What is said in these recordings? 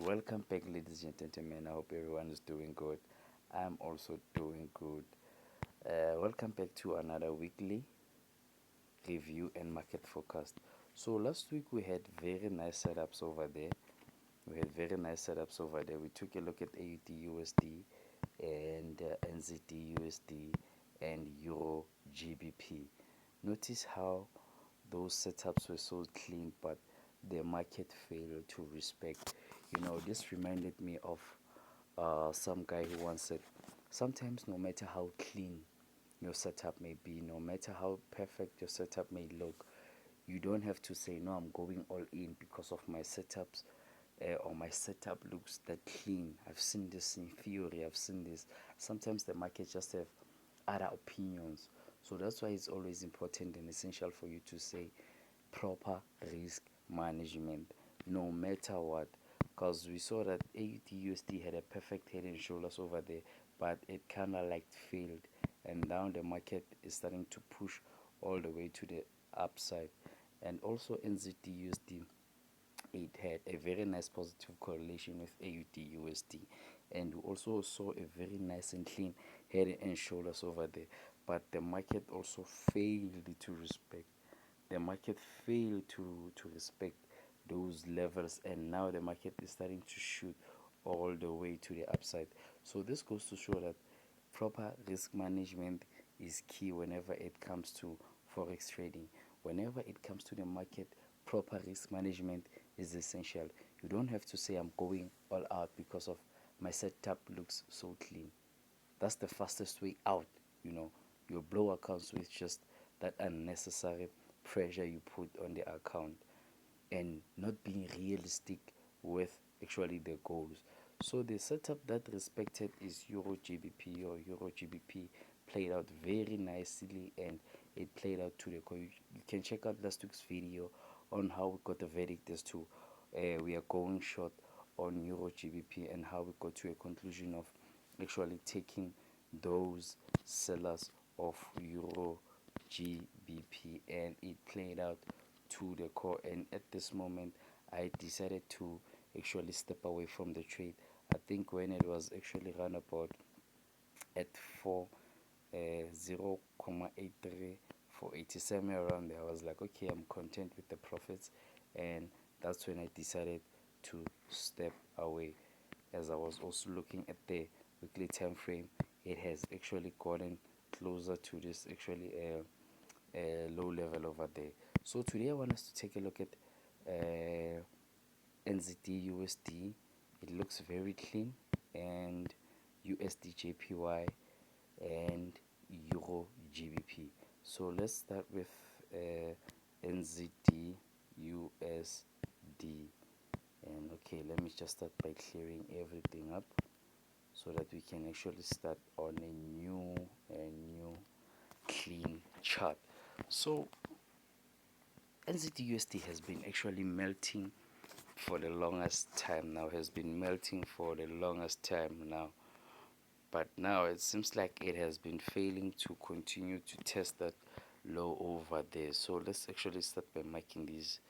Welcome back, ladies and gentlemen. I hope everyone is doing good. I'm also doing good. Welcome back to another weekly review and market forecast. So last week we had very nice setups over there. We took a look at AUD/USD and NZDUSD and Euro GBP. Notice how those setups were so clean, but the market failed to respect. This reminded me of some guy who once said, sometimes no matter how clean your setup may be, no matter how perfect your setup may look, you don't have to say, no, I'm going all in because of my setups, or my setup looks that clean. I've seen this in theory, I've seen this. Sometimes the market just have other opinions. So that's why it's always important and essential for you to say proper risk management no matter what, because we saw that AUD/USD had a perfect head and shoulders over there, but it kind of like failed, and now the market is starting to push all the way to the upside. And also NZDUSD, it had a very nice positive correlation with AUD/USD, and we also saw a very nice and clean head and shoulders over there, but the market also failed to respect respect those levels, and now the market is starting to shoot all the way to the upside. So this goes to show that proper risk management is key whenever it comes to forex trading. Whenever it comes to the market, proper risk management is essential. You don't have to say, I'm going all out because of my setup looks so clean. That's the fastest way out. Your blow accounts with just that unnecessary pressure you put on the account, and not being realistic with actually the goals. So the setup that respected is Euro GBP, or Euro GBP played out very nicely, and it played out to the core. You can check out last week's video on how we got the verdict as to we are going short on Euro GBP, and how we got to a conclusion of actually taking those sellers of Euro GBP, and it played out to the core. And at this moment, I decided to actually step away from the trade. I think when it was actually run about at 0.83, 487 around there, I was like, okay, I'm content with the profits, and that's when I decided to step away. As I was also looking at the weekly time frame, it has actually gotten closer to this actually low level over there. So today I want us to take a look at NZDUSD. It looks very clean, and USDJPY and Euro GBP. So let's start with NZDUSD. And okay, let me just start by clearing everything up so that we can actually start on a new clean chart. So NZDUSD has been actually melting for the longest time now, but now it seems like it has been failing to continue to test that low over there. So let's actually start by marking these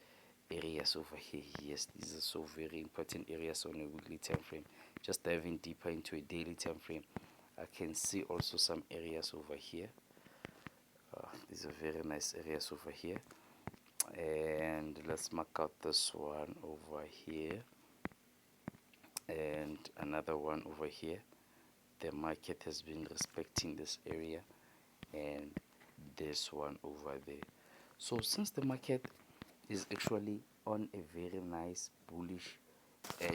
areas over here. Yes, these are so very important areas on a weekly time frame. Just diving deeper into a daily time frame, I can see also some areas over here. These are very nice areas over here, and let's mark out this one over here and another one over here. The market has been respecting this area, and this one over there. So since the market is actually on a very nice bullish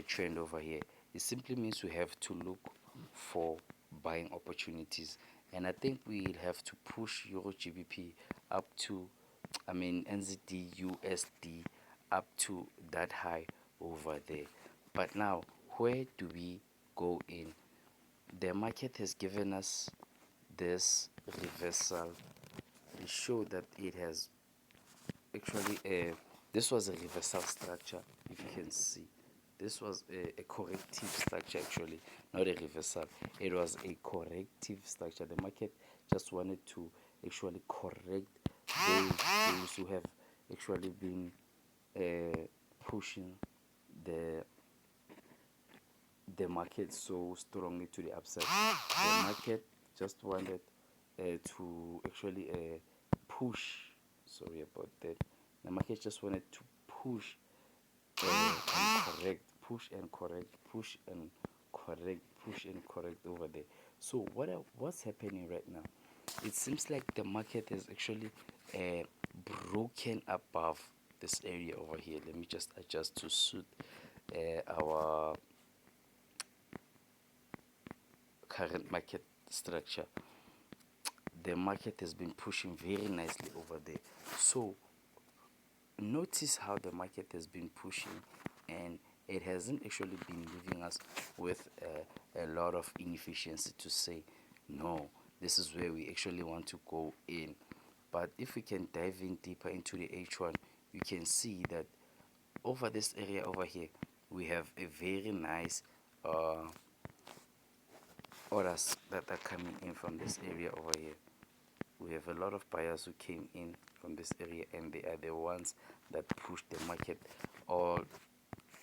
trend over here, it simply means we have to look for buying opportunities, and I think we'll have to push Euro GBP up to, NZDUSD up to that high over there. But now, where do we go in? The market has given us this reversal. It showed that it has actually this was a reversal structure. If you can see, this was a corrective structure, actually, not a reversal. It was a corrective structure. The market just wanted to actually correct those who have actually been pushing the the market so strongly to the upside. The market just wanted to actually push. Sorry about that. The market just wanted to push and correct, push and correct, push and correct, push and correct over there. So what's happening right now? It seems like the market is actually broken above this area over here. Let me just adjust to suit our current market structure. The market has been pushing very nicely over there. So notice how the market has been pushing, and it hasn't actually been leaving us with a lot of inefficiency to say no, this is where we actually want to go in. But if we can dive in deeper into the H1, you can see that over this area over here we have a very nice orders that are coming in from this area over here. We have a lot of buyers who came in from this area, and they are the ones that pushed the market all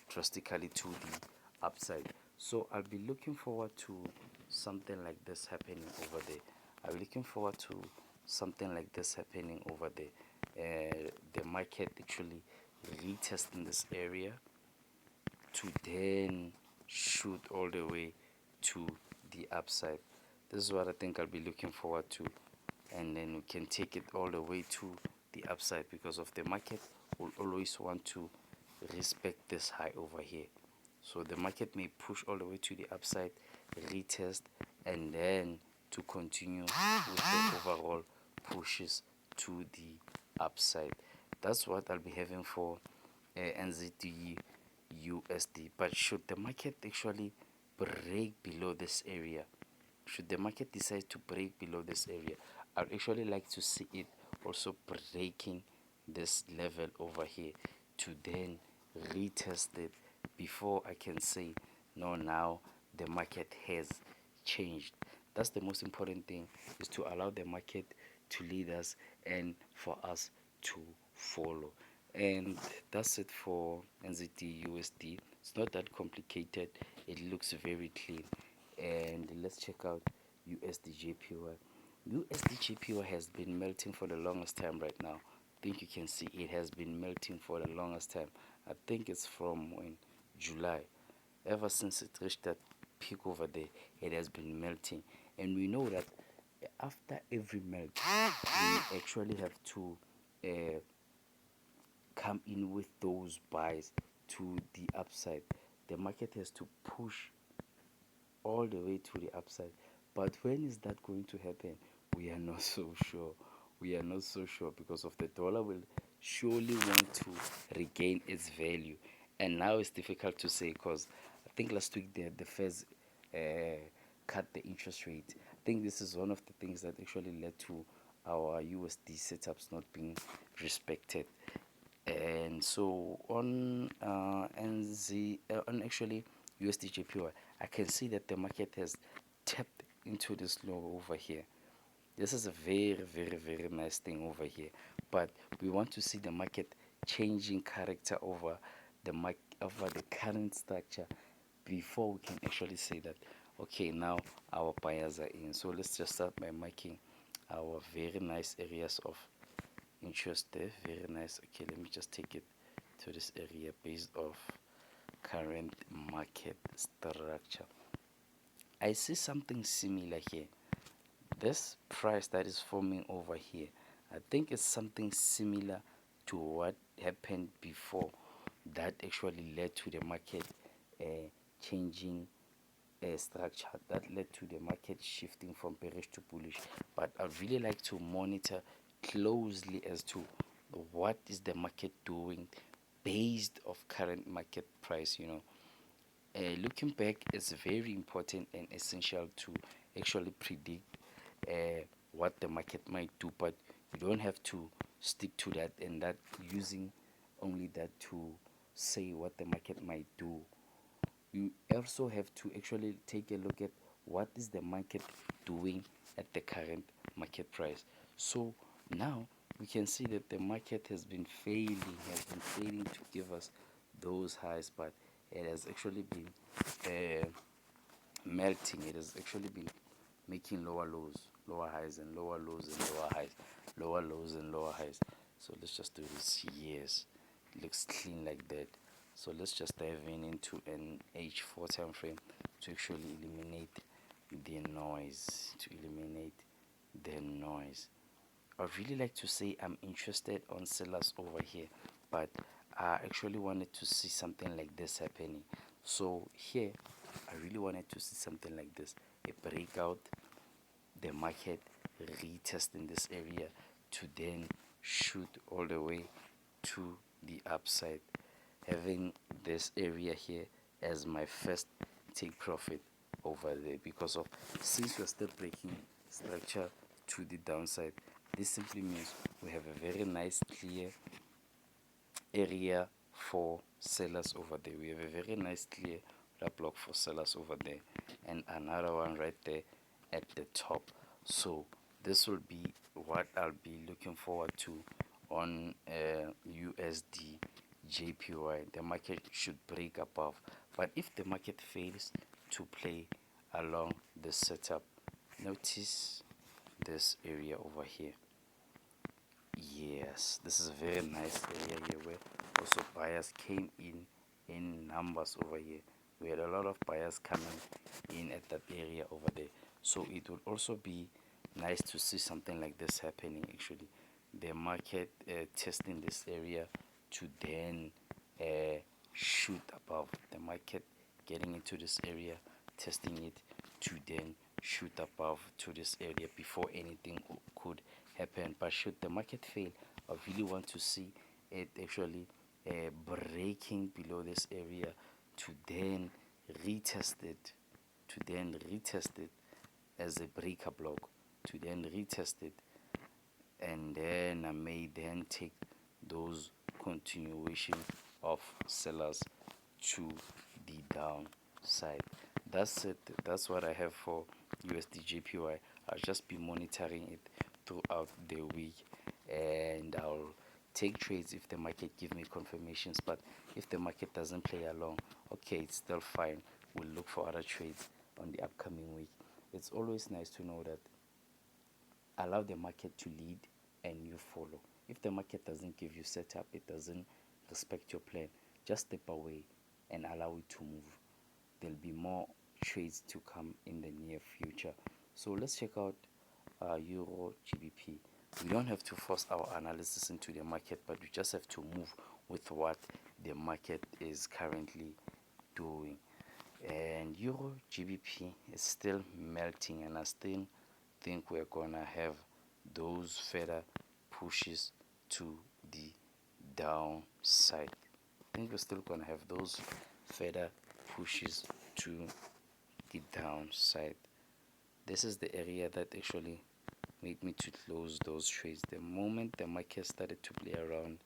drastically to the upside. So I'll be looking forward to something like this happening over there. I'll be looking forward to something like this happening over there. The market actually retesting this area to then shoot all the way to the upside. This is what I think I'll be looking forward to, and then we can take it all the way to the upside, because of the market will always want to respect this high over here. So the market may push all the way to the upside, retest, and then to continue with the overall pushes to the upside. That's what I'll be having for NZDUSD. But should the market actually break below this area, should the market decide to break below this area, I'd actually like to see it also breaking this level over here to then retest it before I can say no, now the market has changed. That's the most important thing, is to allow the market to lead us and for us to follow. And that's it for NZDUSD. It's not that complicated, it looks very clean. And let's check out USDJPY. USDJPY has been melting for the longest time right now. I think you can see it has been melting for the longest time. I think it's from when July. Ever since it reached that peak over there, it has been melting. And we know that after every melt, we actually have to come in with those buys to the upside. The market has to push all the way to the upside. But when is that going to happen? We are not so sure. We are not so sure, because of the dollar will surely want to regain its value. And now it's difficult to say, because I think last week the Fed cut the interest rate. I think this is one of the things that actually led to our USD setups not being respected. And so on on actually USDJPY, I can see that the market has tapped into this low over here. This is a very nice thing over here, but we want to see the market changing character over over the current structure before we can actually say that okay, now our buyers are in. So let's just start by marking our very nice areas of interest there. Very nice. Okay, let me just take it to this area based off current market structure. I see something similar here. This price that is forming over here, I think it's something similar to what happened before that actually led to the market changing structure, that led to the market shifting from bearish to bullish. But I'd really like to monitor closely as to what is the market doing based of current market price. Looking back is very important and essential to actually predict what the market might do, but you don't have to stick to that, and that using only that to say what the market might do. You also have to actually take a look at what is the market doing at the current market price. So now we can see that the market has been failing to give us those highs, but it has actually been melting. It has actually been making lower lows, lower highs, and lower lows and lower highs, lower lows and lower highs. So let's just do this. Yes, it looks clean like that. So let's just dive into an H4 time frame to actually eliminate the noise. I'd really like to say I'm interested on sellers over here, but I actually wanted to see something like this happening. So here I really wanted to see something like this, a breakout, the market retesting this area to then shoot all the way to the upside, having this area here as my first take profit over there, because of since we're still breaking structure to the downside, this simply means we have a very nice clear area for sellers over there. We have a very nice clear block for sellers over there, and another one right there at the top. So this will be what I'll be looking forward to on USDJPY. The market should break above, but if the market fails to play along the setup, notice this area over here. Yes, this is a very nice area here where also buyers came in numbers over here. We had a lot of buyers coming in at that area over there. So it would also be nice to see something like this happening actually. The market testing this area to then shoot above. The market getting into this area, testing it to then shoot above to this area before anything could happen. But should the market fail, I really want to see it actually breaking below this area to then retest it, as a breaker block, to then retest it, and then I may then take those continuation of sellers to the downside. That's it. That's what I have for USDJPY. I'll just be monitoring it throughout the week, and I'll take trades if the market give me confirmations. But if the market doesn't play along, okay, it's still fine. We'll look for other trades on the upcoming week. It's always nice to know that allow the market to lead and you follow. If the market doesn't give you setup, it doesn't respect your plan, just step away and allow it to move. There'll be more trades to come in the near future. So let's check out Euro GBP. We don't have to force our analysis into the market, but we just have to move with what the market is currently doing. And Euro GBP is still melting, and I still think we're gonna have those further pushes to the downside. I think we're still gonna have those further pushes to the downside. This is the area that actually made me to close those trades. The moment the market started to play around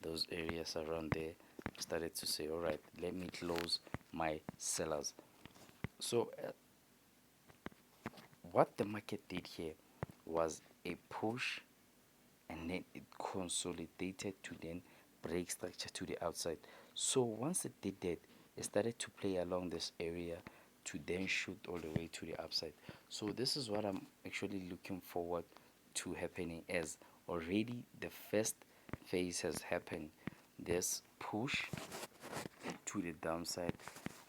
those areas around there, I started to say, all right, let me close my sellers. So what the market did here was a push, and then it consolidated to then break structure to the outside. So once it did that, it started to play along this area to then shoot all the way to the upside. So this is what I'm actually looking forward to happening, as already the first phase has happened. This push to the downside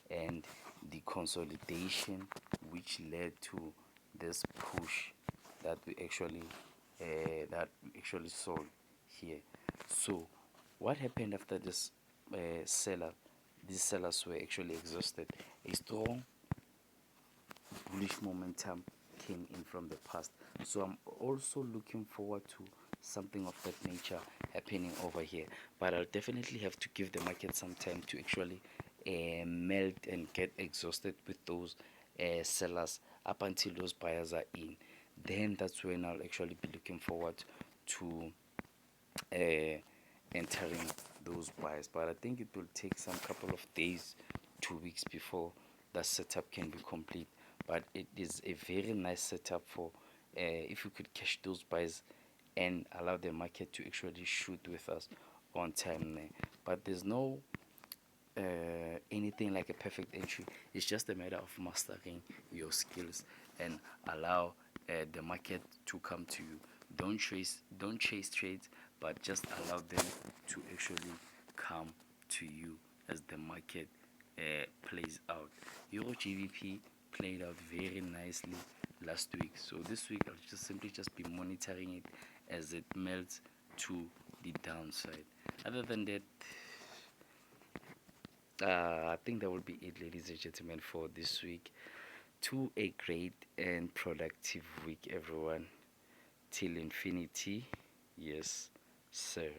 and the consolidation which led to this push that we actually saw here. So what happened after this these sellers were actually exhausted. A strong bullish momentum came in from the past. So I'm also looking forward to something of that nature happening over here, but I'll definitely have to give the market some time to actually melt and get exhausted with those sellers up until those buyers are in. Then that's when I'll actually be looking forward to entering those buys. But I think it will take some couple of days, 2 weeks before that setup can be complete. But it is a very nice setup for if you could catch those buys and allow the market to actually shoot with us on time there. But there's no anything like a perfect entry. It's just a matter of mastering your skills and allow the market to come to you. Don't chase trades, but just allow them to actually come to you as the market plays out. Euro GBP played out very nicely last week, so this week I'll just simply just be monitoring it as it melts to the downside. Other than that, I think that will be it, ladies and gentlemen, for this week. To a great and productive week, everyone. Till infinity. Yes, sir.